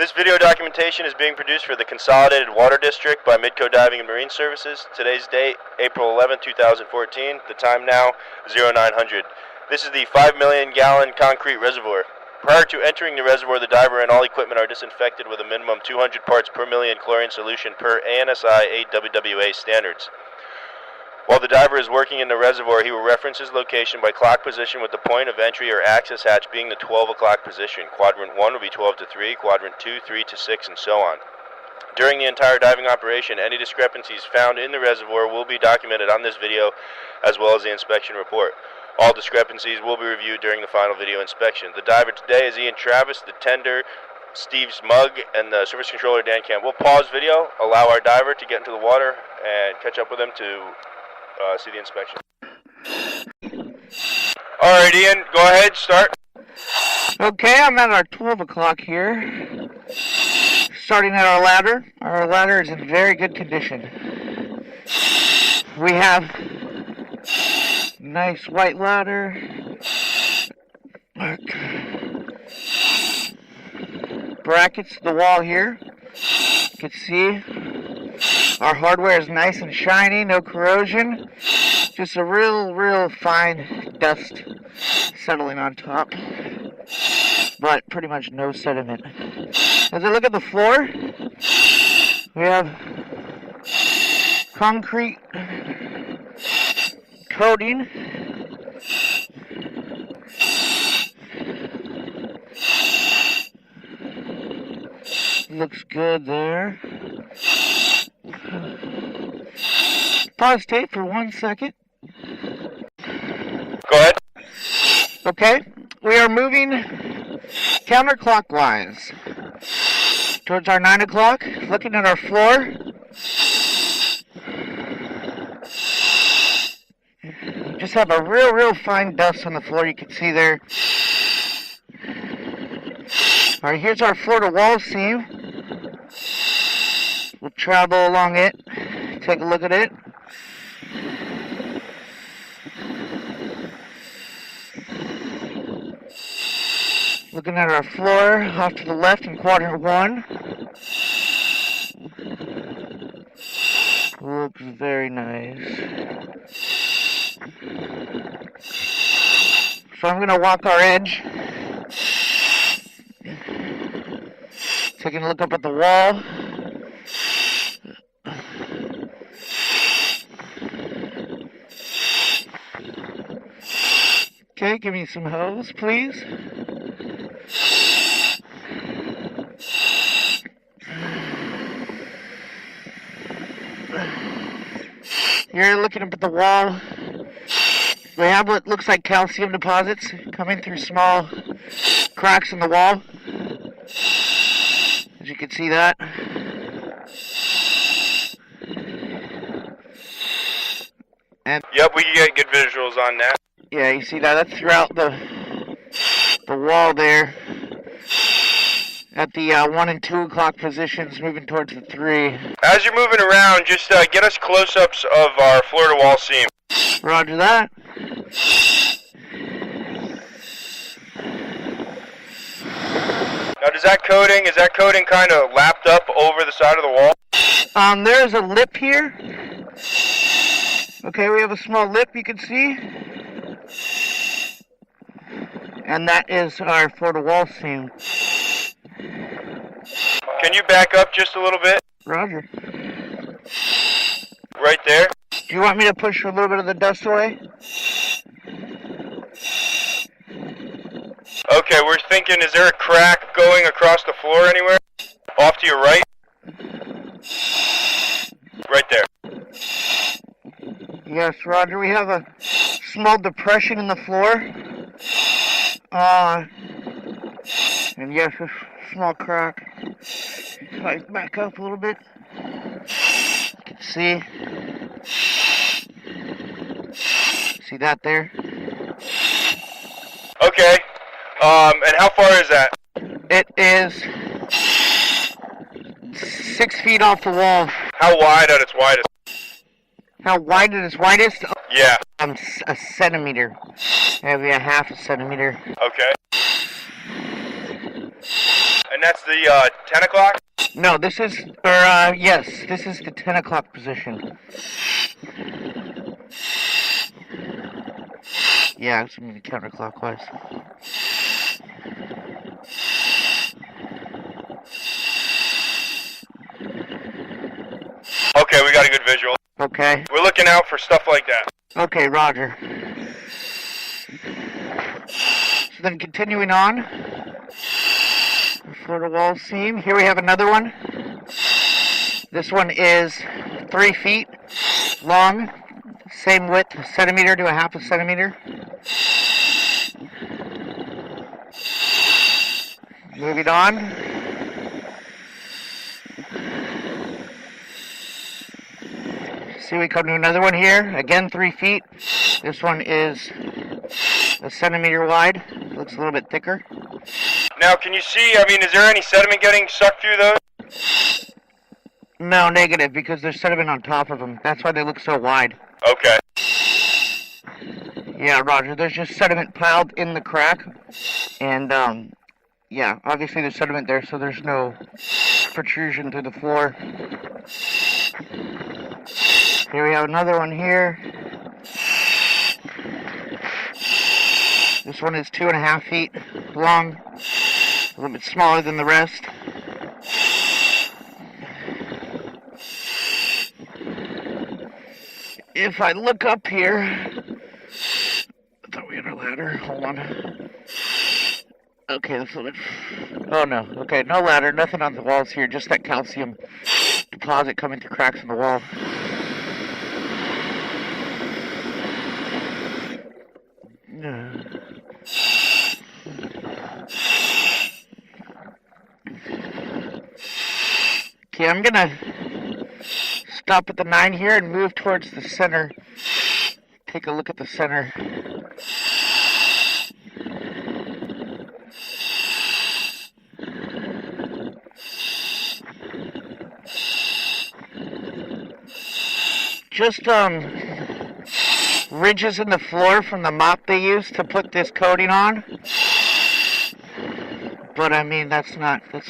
This video documentation is being produced for the Consolidated Water District by Midco Diving and Marine Services. Today's date, April 11, 2014. The time now, 0900. This is the 5 million gallon concrete reservoir. Prior to entering the reservoir, the diver and all equipment are disinfected with a minimum 200 parts per million chlorine solution per ANSI 8WWA standards. While the diver is working in the reservoir, he will reference his location by clock position, with the point of entry or access hatch being the 12 o'clock position. Quadrant 1 will be 12 to 3, Quadrant 2, 3 to 6, and so on. During the entire diving operation, any discrepancies found in the reservoir will be documented on this video, as well as the inspection report. All discrepancies will be reviewed during the final video inspection. The diver today is Ian Travis, the tender Steve Smug, and the service controller Dan Camp. We'll pause video, allow our diver to get into the water, and catch up with him to see the inspection. Alright, Ian, go ahead, start. Okay, I'm at our 12 o'clock here. Starting at our ladder. Our ladder is in very good condition. We have nice white ladder. Brackets to the wall here. You can see our hardware is nice and shiny, no corrosion. Just a real fine dust settling on top, but pretty much no sediment. As I look at the floor, we have concrete coating. Looks good there. Pause tape for 1 second. Go ahead. Okay, we are moving counterclockwise towards our 9 o'clock, looking at our floor. Just have a real fine dust on the floor, you can see there. Alright, here's our floor to wall seam. We'll travel along it, take a look at it. Looking at our floor off to the left in quadrant 1. Looks very nice. So I'm going to walk our edge. Taking a look up at the wall. Okay, give me some hose, please. You're looking up at the wall. We have what looks like calcium deposits coming through small cracks in the wall. As you can see that. And yep, we can get good visuals on that. Yeah, you see that? That's throughout the wall there. At the 1 and 2 o'clock positions, moving towards the 3. As you're moving around, just get us close-ups of our floor-to-wall seam. Roger that. Now, is that coating kind of lapped up over the side of the wall? There's a lip here. Okay, we have a small lip you can see. And that is our floor-to-wall seam. Can you back up just a little bit? Roger. Right there? Do you want me to push a little bit of the dust away? Okay, we're thinking, is there a crack going across the floor anywhere? Off to your right? Right there. Yes, Roger. We have a small depression in the floor. And yes, a small crack. So I back up a little bit. You can see. See that there? Okay. And how far is that? It is 6 feet off the wall. How wide at its widest? How wide at its widest? Yeah. A centimeter. Maybe a half a centimeter. Okay. And And that's the 10 o'clock? No, this is, yes, this is the 10 o'clock position. Yeah, it's moving counterclockwise. Okay, we got a good visual. Okay. We're looking out for stuff like that. Okay, roger. So then continuing on, for the wall seam, here we have another one. This one is 3 feet long, same width, a centimeter to a half a centimeter. Moving on. See, we come to another one here, again 3 feet. This one is a centimeter wide, looks a little bit thicker. Now, can you see, I mean, is there any sediment getting sucked through those? No, negative, because there's sediment on top of them. That's why they look so wide. Okay. Yeah, roger. There's just sediment piled in the crack. And, yeah, obviously there's sediment there, so there's no protrusion through the floor. Here we have another one here. This one is 2.5 feet long, a little bit smaller than the rest. If I look up here, I thought we had a ladder. Hold on. Okay, that's a little bit. Oh no. Okay, no ladder, nothing on the walls here, just that calcium deposit coming through cracks in the wall. Okay, I'm gonna stop at the 9 here and move towards the center. Take a look at the center. Just ridges in the floor from the mop they used to put this coating on. But I mean, that's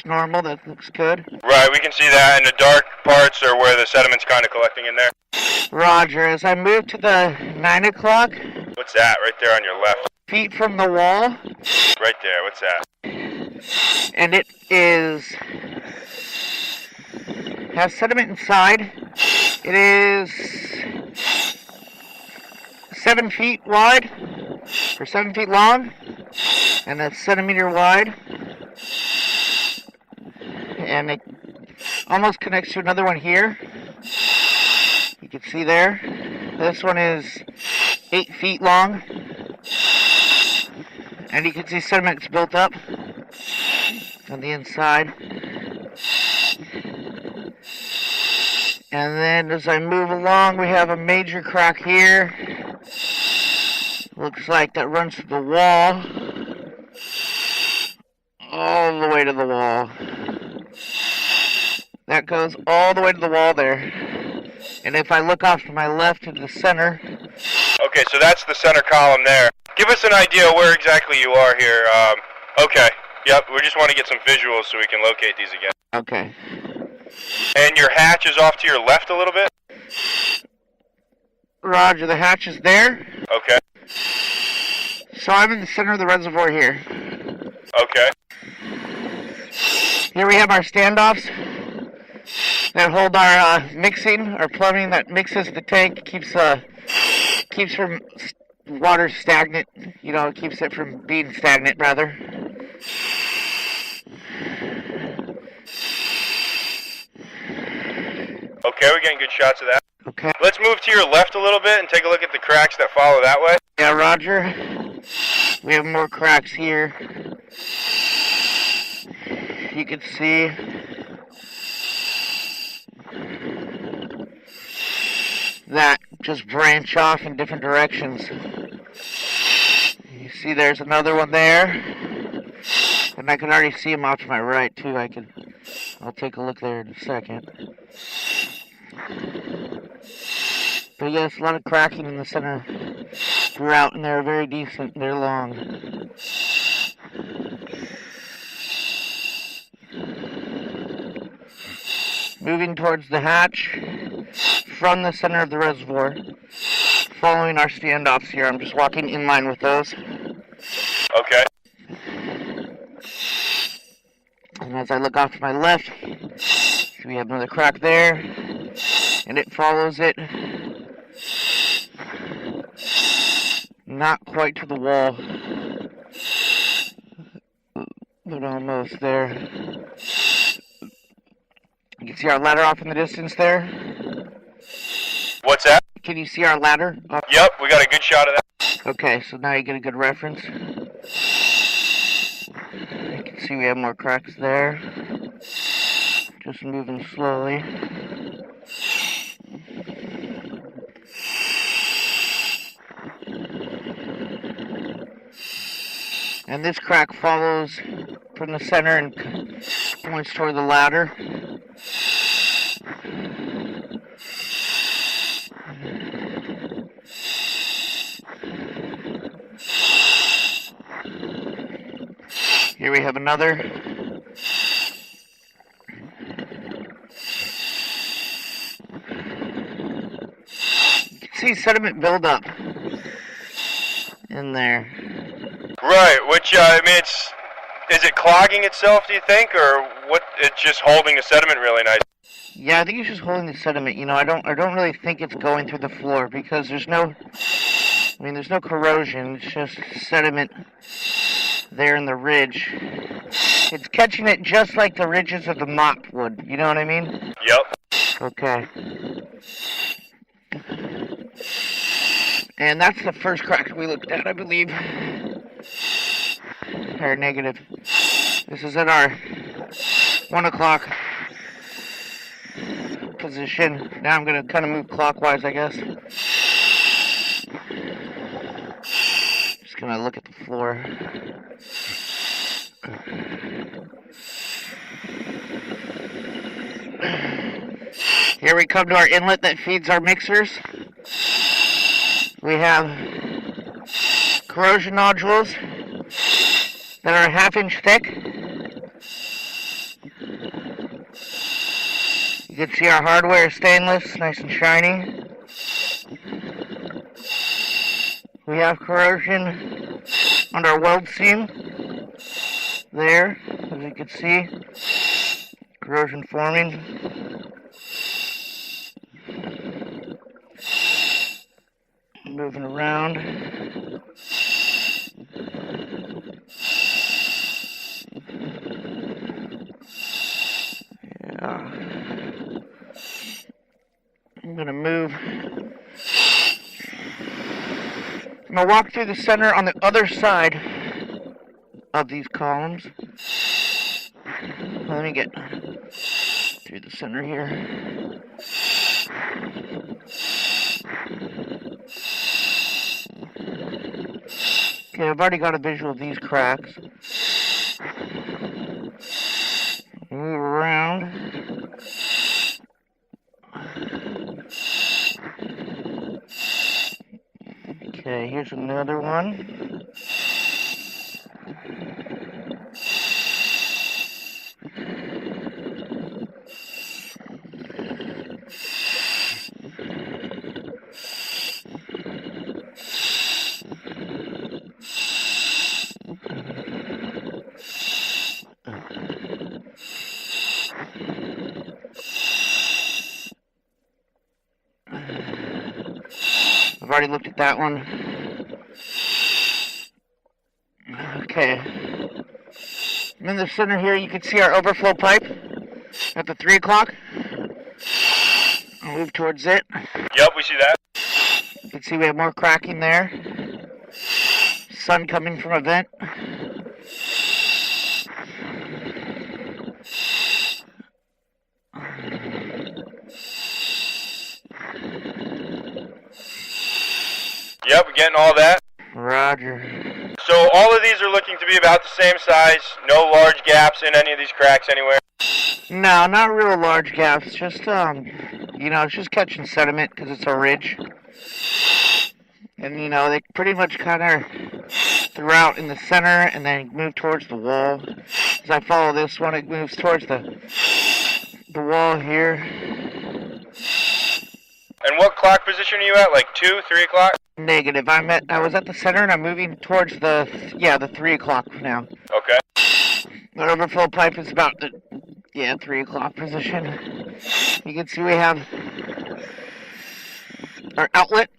normal, that looks good. Right, we can see that, and the dark parts are where the sediment's kind of collecting in there. Roger, as I move to the 9 o'clock. What's that, right there on your left? Feet from the wall. Right there, what's that? And it has sediment inside. It is 7 feet wide, or 7 feet long, and that's centimeter wide. And it almost connects to another one here. You can see there. This one is 8 feet long. And you can see sediment's built up on the inside. And then as I move along, we have a major crack here. Looks like that runs through the wall. All the way to the wall. That goes all the way to the wall there. And if I look off to my left to the center. Okay, so that's the center column there. Give us an idea where exactly you are here. Okay, yep, we just want to get some visuals so we can locate these again. Okay. And your hatch is off to your left a little bit? Roger, the hatch is there. Okay. So I'm in the center of the reservoir here. Okay. Here we have our standoffs that hold our mixing, our plumbing that mixes the tank, keeps from water stagnant, you know, it keeps it from being stagnant rather. Okay, we're getting good shots of that. Okay. Let's move to your left a little bit and take a look at the cracks that follow that way. Yeah, roger. We have more cracks here. You can see. That just branch off in different directions. You see there's another one there. And I can already see them off to my right too. I'll take a look there in a second. But yes, a lot of cracking in the center throughout, and they're very decent. They're long. moving towards the hatch from the center of the reservoir, following our standoffs here. I'm just walking in line with those. Okay. And as I look off to my left, we have another crack there, and it follows it. Not quite to the wall, but almost there. You can see our ladder off in the distance there. What's that? Can you see our ladder? Yep, we got a good shot of that. Okay, so now you get a good reference. You can see we have more cracks there. Just moving slowly. And this crack follows from the center and points toward the ladder. Here we have another. You can see sediment buildup in there. Right, which, I mean, is it clogging itself, do you think, or what? It's just holding the sediment really nice? Yeah, I think it's just holding the sediment. You know, I don't really think it's going through the floor because there's no corrosion. It's just sediment there in the ridge. It's catching it just like the ridges of the mop would. You know what I mean? Yep. Okay. And that's the first crack we looked at, I believe. Or negative. This is in our 1 o'clock position. Now I'm going to kind of move clockwise, I guess. Just going to look at the floor. Here we come to our inlet that feeds our mixers. We have corrosion nodules that are a ½ inch thick. You can see our hardware is stainless, nice and shiny. We have corrosion under our weld seam there, as you can see, corrosion forming. Moving around. Yeah. I'm gonna move. I'm gonna walk through the center on the other side of these columns. Let me get through the center here. Okay, I've already got a visual of these cracks. Move around. Okay, here's another one. I've already looked at that one. Okay. And in the center here, you can see our overflow pipe at the 3 o'clock. I'll move towards it. Yep, we see that. You can see we have more cracking there. Sun coming from a vent. Yep, we're getting all that. Roger. So all of these are looking to be about the same size. No large gaps in any of these cracks anywhere. No, not real large gaps. Just, it's just catching sediment because it's a ridge. And, they pretty much kind of throughout in the center and then move towards the wall. As I follow this one, it moves towards the the wall here. And what clock position are you at? Like 2, 3 o'clock? Negative. I was at the center and I'm moving towards the 3 o'clock now. Okay. The overflow pipe is about the 3 o'clock position. You can see we have our outlet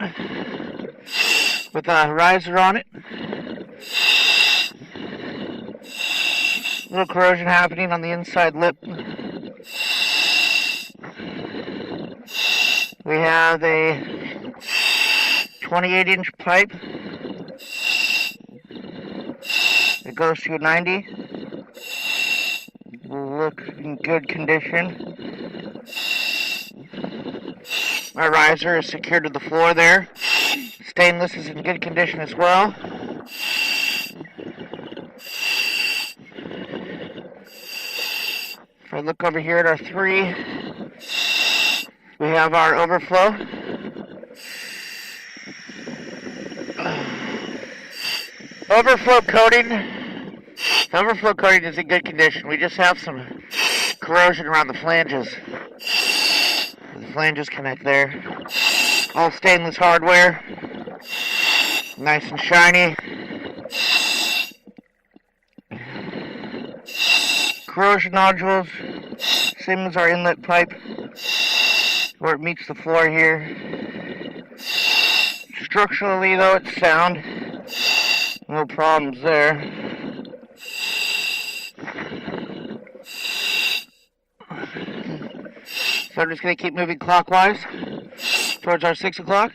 with a riser on it. Little corrosion happening on the inside lip. We have a 28-inch pipe. It goes to 90. Look in good condition. Our riser is secured to the floor there. Stainless is in good condition as well. If I look over here at our 3, we have our overflow. Overflow coating is in good condition. We just have some corrosion around the flanges. The flanges connect there. All stainless hardware. Nice and shiny. Corrosion nodules, same as our inlet pipe, where it meets the floor here. Structurally though, it's sound. No problems there. So I'm just going to keep moving clockwise towards our 6 o'clock.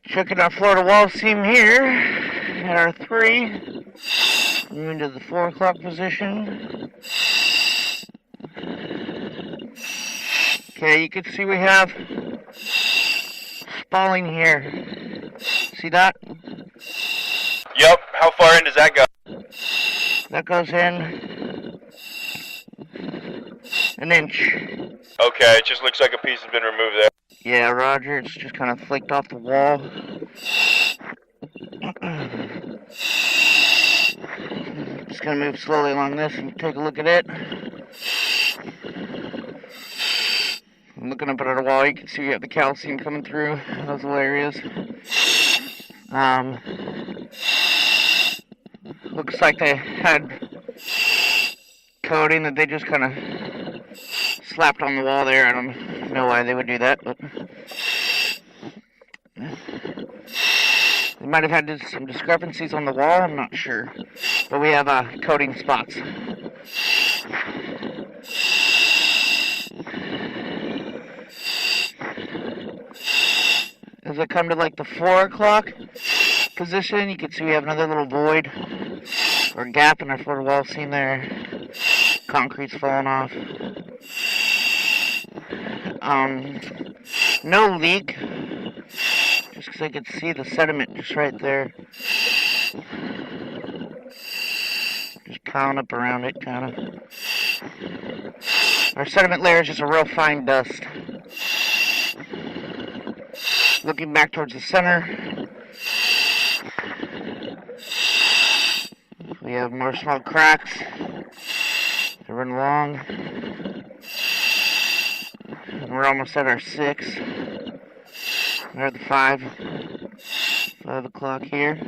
Checking our floor to wall seam here at our 3. Moving to the 4 o'clock position. Okay, you can see we have spalling here. See that? Yep. How far in does that go? That goes in an inch. Okay, it just looks like a piece has been removed there. Yeah, Roger, it's just kind of flaked off the wall. Just gonna move slowly along this and take a look at it. Looking up at our wall, you can see we have the calcium coming through those little areas. Looks like they had coating that they just kind of slapped on the wall there. I don't know why they would do that, but they might have had some discrepancies on the wall, I'm not sure. But we have coating spots. As I come to like the 4 o'clock position, you can see we have another little void or gap in our floor wall seam there. Concrete's falling off. No leak, just because I could see the sediment just right there. Just piling up around it, kind of. Our sediment layer is just a real fine dust. Looking back towards the center, we have more small cracks. They run along. And we're almost at our 6. We're at the 5 o'clock here.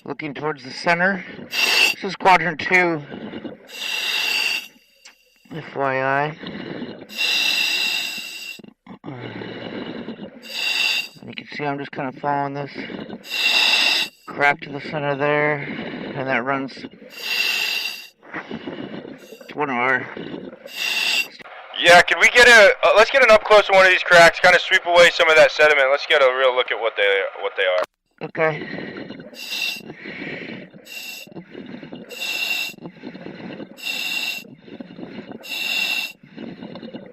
Looking towards the center. This is quadrant 2. FYI. You can see I'm just kind of following this crack to the center there, and that runs to one of our... Yeah, can we get let's get an up close on one of these cracks, kind of sweep away some of that sediment. Let's get a real look at what they are. Okay.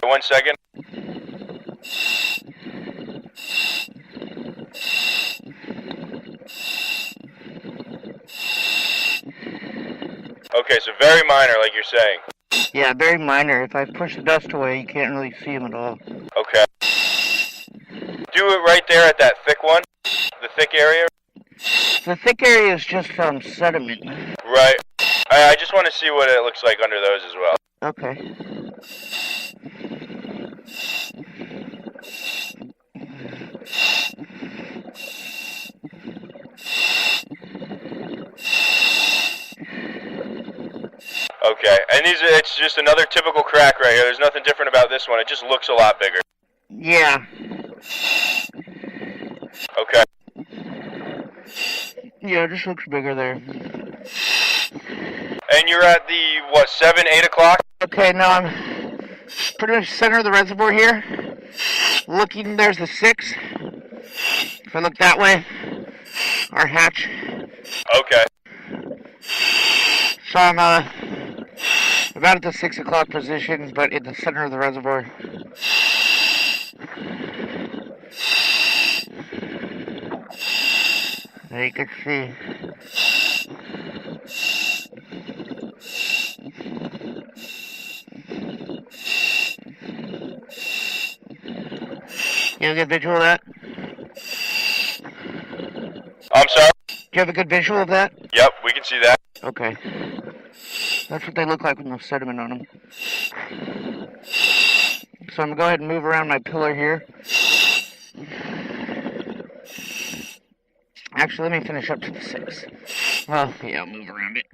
1 second. Okay, so very minor, like you're saying. Yeah, very minor. If I push the dust away, you can't really see them at all. Okay. Do it right there at that thick one, the thick area. The thick area is just sediment. Right. I just want to see what it looks like under those as well. Okay. Okay, and it's just another typical crack right here. There's nothing different about this one. It just looks a lot bigger. Yeah. Okay. Yeah, it just looks bigger there. And you're at the, 7, 8 o'clock? Okay, now I'm pretty much center of the reservoir here. Looking, there's the 6. If I look that way, our hatch. Okay. So I'm about at the 6 o'clock position, but in the center of the reservoir. There you can see. You have a good visual of that? I'm sorry? Do you have a good visual of that? Yep, we can see that. Okay. That's what they look like with no sediment on them. So I'm going to go ahead and move around my pillar here. Actually, let me finish up to the 6. Well, yeah, I'll move around it.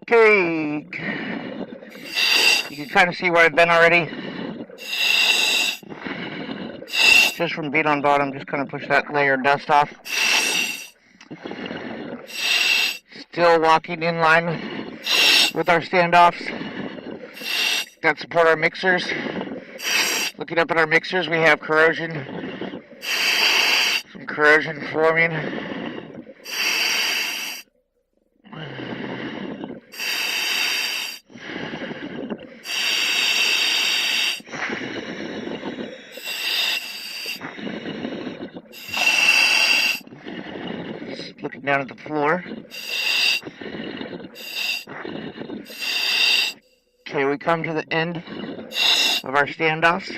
Okay. You can kind of see where I've been already. Just from being on bottom, just kind of push that layer of dust off. Still walking in line with our standoffs that support our mixers. Looking up at our mixers, we have corrosion. Some corrosion forming. Looking down at the floor. Okay, we come to the end of our standoffs.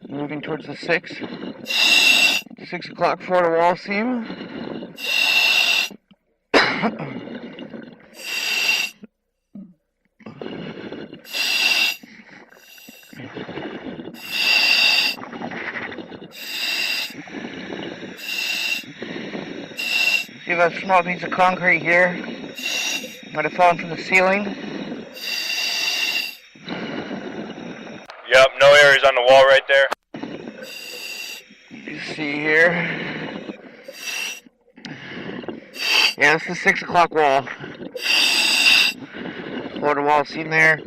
Moving towards the 6. 6 o'clock floor to wall seam. See a small piece of concrete here. Might have fallen from the ceiling. Yep, no areas on the wall right there. You see here. Yeah, it's the 6 o'clock wall. Floor to wall seam there.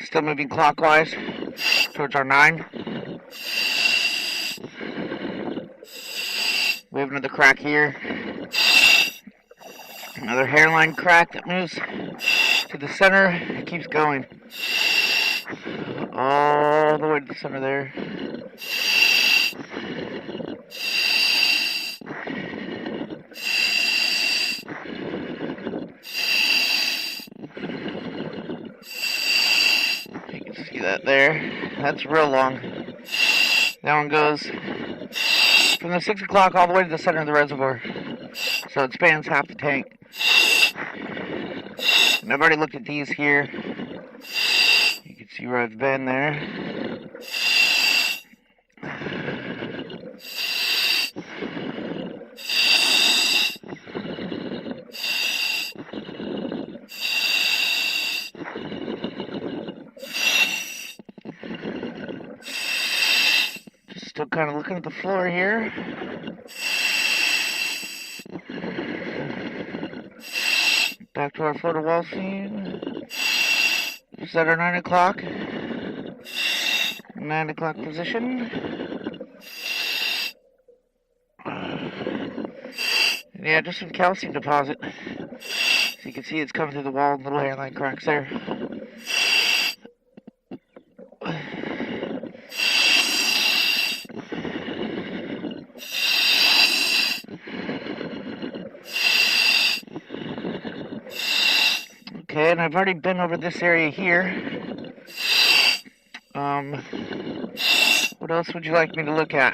Still moving clockwise towards our 9. We have another crack here. Another hairline crack that moves to the center. It keeps going. All the way to the center there. You can see that there. That's real long. That one goes from the 6 o'clock all the way to the center of the reservoir. So it spans half the tank. And I've already looked at these here. See where I've been there. Just still kind of looking at the floor here. Back to our photo wall scene. Set our 9 o'clock. 9 o'clock position. Yeah, just some calcium deposit. So you can see it's coming through the wall, little hairline cracks there. Okay, and I've already been over this area here. What else would you like me to look at?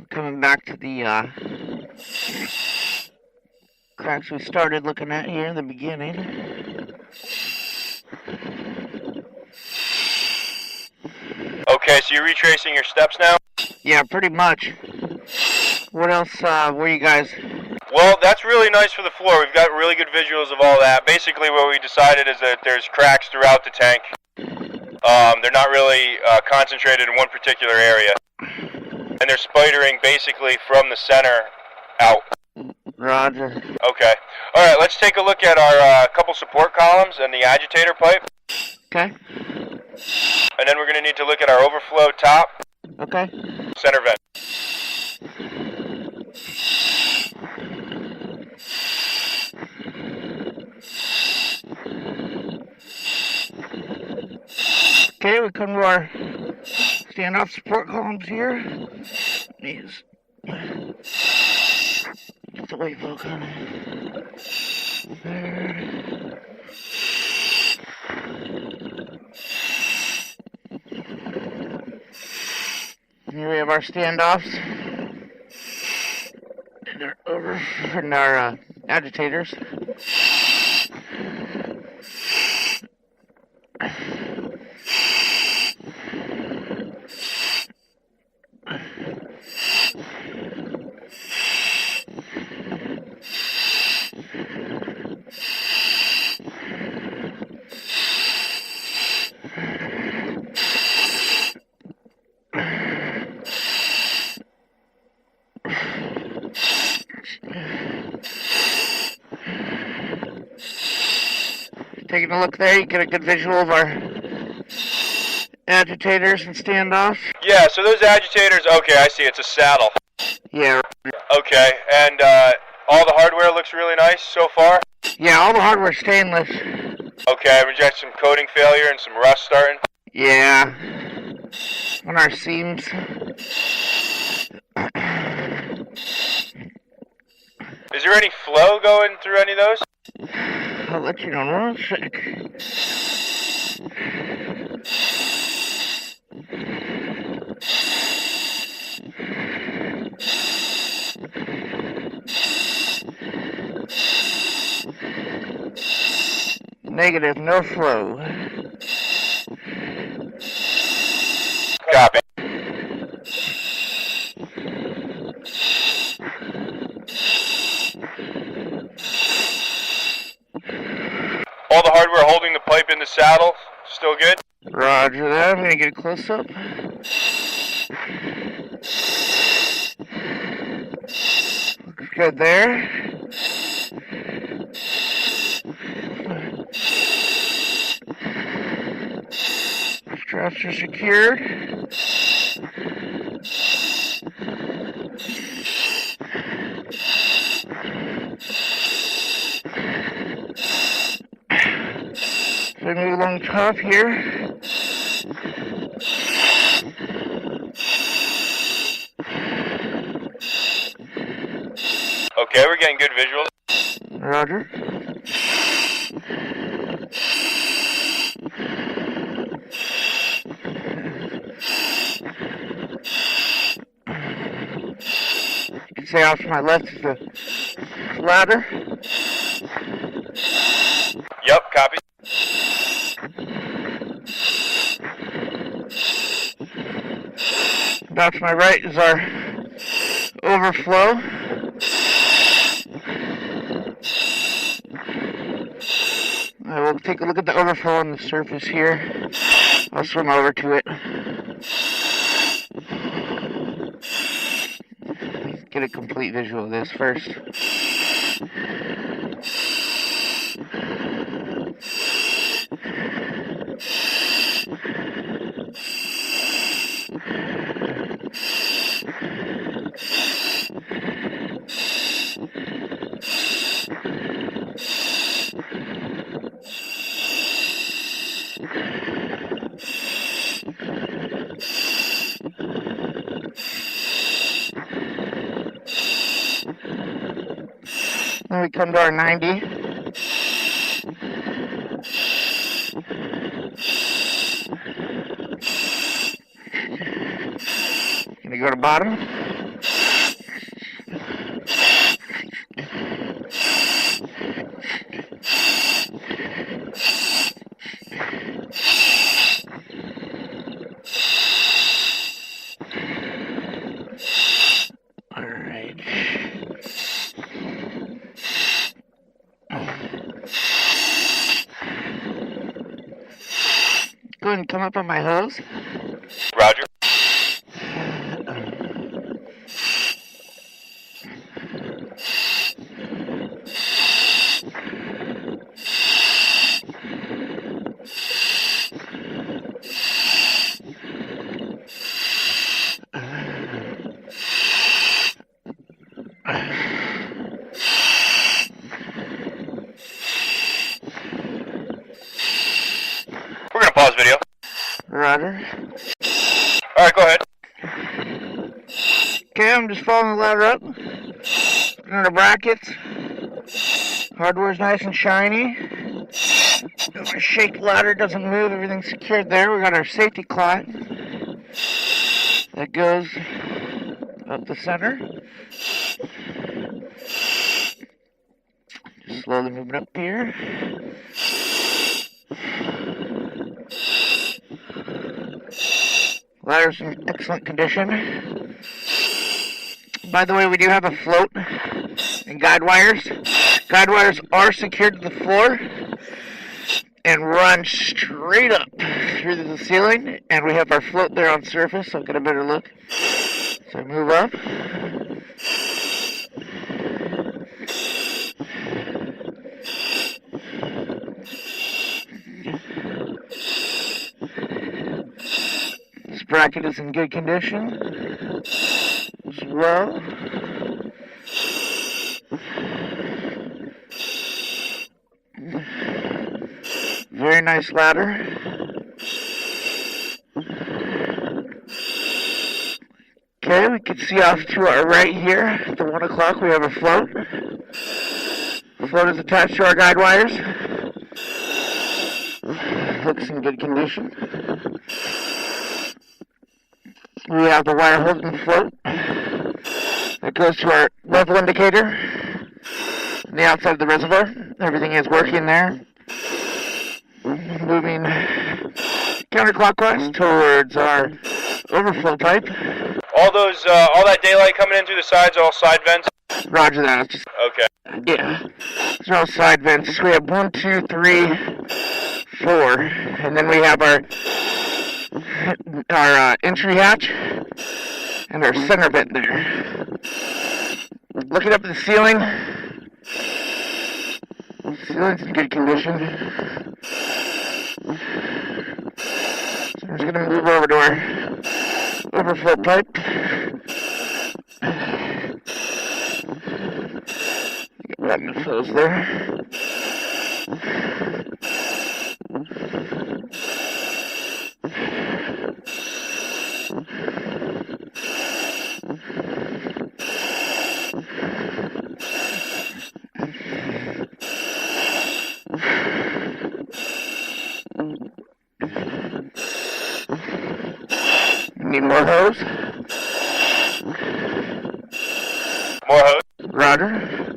Coming back to the cracks we started looking at here in the beginning. Okay, so you're retracing your steps now? Yeah, pretty much. What else were you guys? Well, that's really nice for the floor. We've got really good visuals of all that. Basically, what we decided is that there's cracks throughout the tank. They're not really concentrated in one particular area. And they're spidering basically from the center out. Roger. Okay. All right, let's take a look at our couple support columns and the agitator pipe. Okay. And then we're going to need to look at our overflow top. Okay. Center vent. Okay, we come to our standoff support columns here. These. Get the weight vote on it. There. Here we have our standoffs. And our agitators. Taking a look there, you get a good visual of our agitators and standoffs. Yeah, so those agitators, okay, I see, it's a saddle. Yeah. Okay, and all the hardware looks really nice so far? Yeah, all the hardware's stainless. Okay, we got some coating failure and some rust starting? Yeah. On our seams. Is there any flow going through any of those? I'll let you know in 1 sec. Negative, no flow. Copy. All the hardware holding the pipe in the saddle, still good? Roger that. I'm going to get a close-up. Looks good there. Straps are secured. So we move along top here. Okay, we're getting good visual. Roger. You can see off to my left is the ladder. Yep, copy. Off to my right is our overflow. We'll take a look at the overflow on the surface here. I'll swim over to it. Get a complete visual of this first. Then we come to our 90. Gonna go to bottom. Alright. Go ahead and come up on my hose. Roger. We're gonna pause video. Roger. Alright, go ahead. Okay, I'm just following the ladder up. Under the brackets. Hardware's nice and shiny. Don't want to shake the ladder, it doesn't move, everything's secured there. We got our safety clot that goes up the center. Just slowly moving up here. Ladder's in excellent condition. By the way, we do have a float and guide wires. Guide wires are secured to the floor and run straight up through the ceiling. And we have our float there on surface, so I'll get a better look. So I move up. This bracket is in good condition as well. Very nice ladder. Okay, we can see off to our right here at the 1 o'clock we have a float. The float is attached to our guide wires. Looks in good condition. We have the wire holding the float. That goes to our level indicator on the outside of the reservoir. Everything is working there. Moving counterclockwise towards our overflow pipe. All that daylight coming in through the sides, all side vents? Roger that. Just, Okay. yeah. These are all side vents. We have 1, 2, 3, 4. And then we have our entry hatch and our center vent there. Looking up at the ceiling. The ceiling's in good condition. So I'm just going to move over to our overflow pipe. Got enough hose there. Need more hose? More hose? Roger.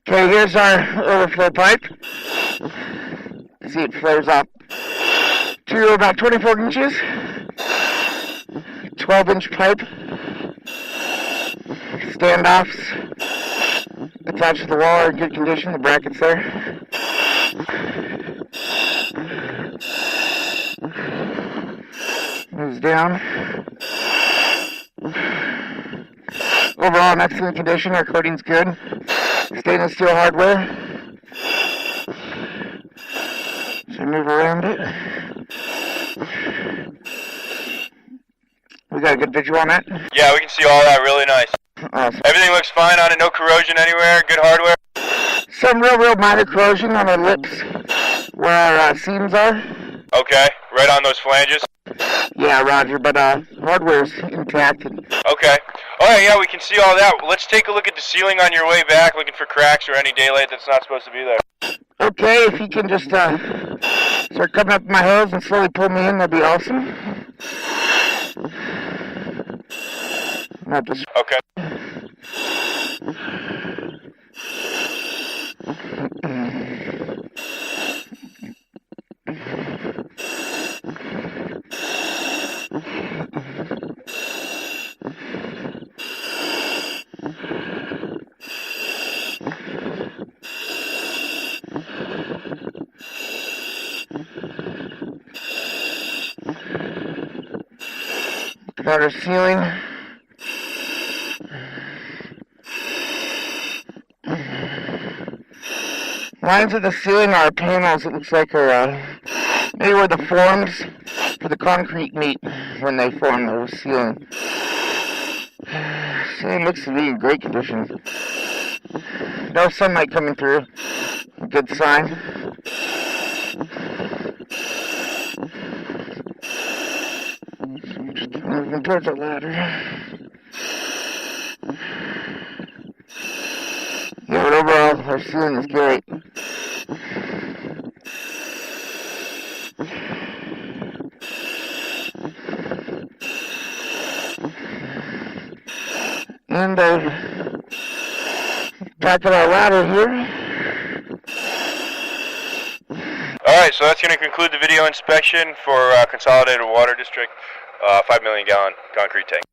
Okay, here's our overflow pipe. See, it flares up to about 24 inches. 12-inch pipe. Standoffs attached to the wall are in good condition. The brackets there. Moves down. Overall, in excellent condition. Our coating's good. Stainless steel hardware. So move around it. We got a good visual on that? Yeah, we can see all that. Really nice. Awesome. Everything looks fine on it. No corrosion anywhere. Good hardware. Some real minor corrosion on the lips where our seams are. Okay, right on those flanges. Yeah, Roger, but hardware's intact. Okay. All right, yeah, we can see all that. Let's take a look at the ceiling on your way back, looking for cracks or any daylight that's not supposed to be there. Okay, if you can just start coming up my hose and slowly pull me in, that'd be awesome. Not just Okay. got our ceiling. Lines of the ceiling are panels, it looks like, are maybe where the forms for the concrete meet when they form the ceiling. Ceiling looks to be in great condition. No sunlight coming through. A good sign. Just moving towards the ladder. Yeah, but overall, our ceiling is great. And back at our ladder here. Alright, so that's going to conclude the video inspection for Consolidated Water District 5 million gallon concrete tank.